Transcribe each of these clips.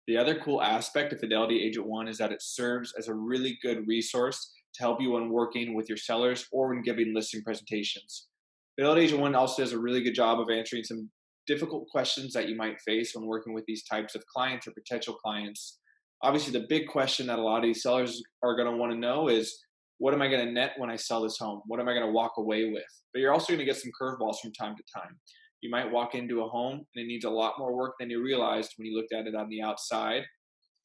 The other cool aspect of Fidelity Agent One is that it serves as a really good resource to help you when working with your sellers or when giving listing presentations. Fidelity Agent One also does a really good job of answering some difficult questions that you might face when working with these types of clients or potential clients. Obviously, the big question that a lot of these sellers are going to want to know is, what am I going to net when I sell this home? What am I going to walk away with? But you're also going to get some curveballs from time to time. You might walk into a home and it needs a lot more work than you realized when you looked at it on the outside.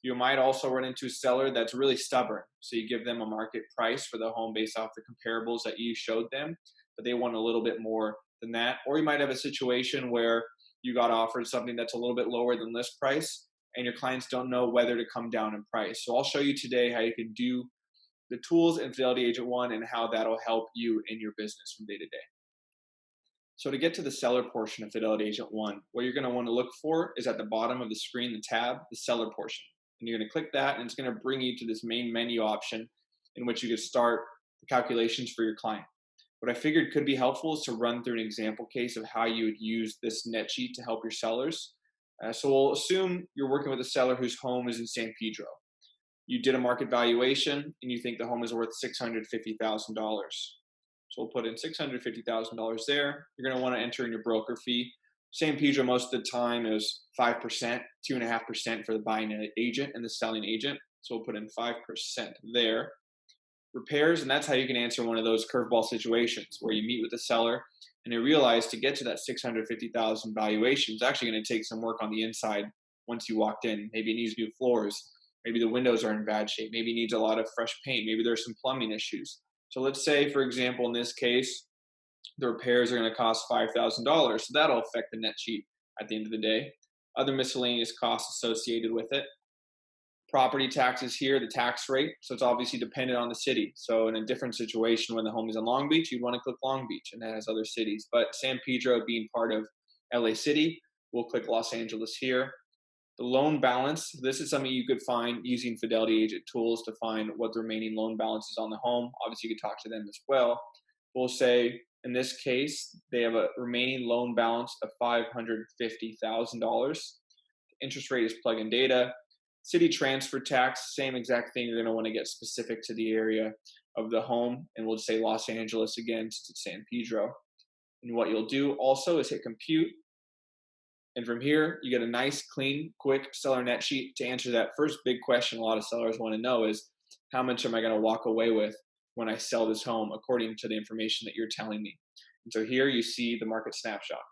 You might also run into a seller that's really stubborn. So you give them a market price for the home based off the comparables that you showed them, but they want a little bit more than that. Or you might have a situation where you got offered something that's a little bit lower than list price and your clients don't know whether to come down in price. So I'll show you today how you can do the tools in Fidelity Agent One and how that'll help you in your business from day to day. So to get to the seller portion of Fidelity Agent One, what you're going to want to look for is at the bottom of the screen, the tab, the seller portion. And you're going to click that and it's going to bring you to this main menu option in which you can start the calculations for your client. What I figured could be helpful is to run through an example case of how you would use this net sheet to help your sellers. So we'll assume you're working with a seller whose home is in San Pedro. You did a market valuation and you think the home is worth $650,000. So we'll put in $650,000 there. You're going to want to enter in your broker fee. San Pedro most of the time is 5%, 2.5% for the buying agent and the selling agent. So we'll put in 5% there. Repairs, and that's how you can answer one of those curveball situations where you meet with the seller and they realize to get to that 650,000 valuation is actually going to take some work on the inside once you walked in. Maybe it needs new floors. Maybe the windows are in bad shape. Maybe it needs a lot of fresh paint. Maybe there's some plumbing issues. So let's say, for example, in this case, the repairs are going to cost $5,000. So that'll affect the net sheet at the end of the day. Other miscellaneous costs associated with it. Property taxes here, the tax rate. So it's obviously dependent on the city. So in a different situation, when the home is in Long Beach, you'd want to click Long Beach, and that has other cities. But San Pedro being part of LA City, we'll click Los Angeles here. The loan balance, this is something you could find using Fidelity Agent tools to find what the remaining loan balance is on the home. Obviously, you could talk to them as well. We'll say, in this case, they have a remaining loan balance of $550,000. Interest rate is plug-in data. City transfer tax, same exact thing. You're going to want to get specific to the area of the home. And we'll just say Los Angeles again, since it's San Pedro. And what you'll do also is hit compute. And from here, you get a nice, clean, quick seller net sheet to answer that first big question a lot of sellers want to know is, how much am I going to walk away with when I sell this home according to the information that you're telling me? And so here you see the market snapshot.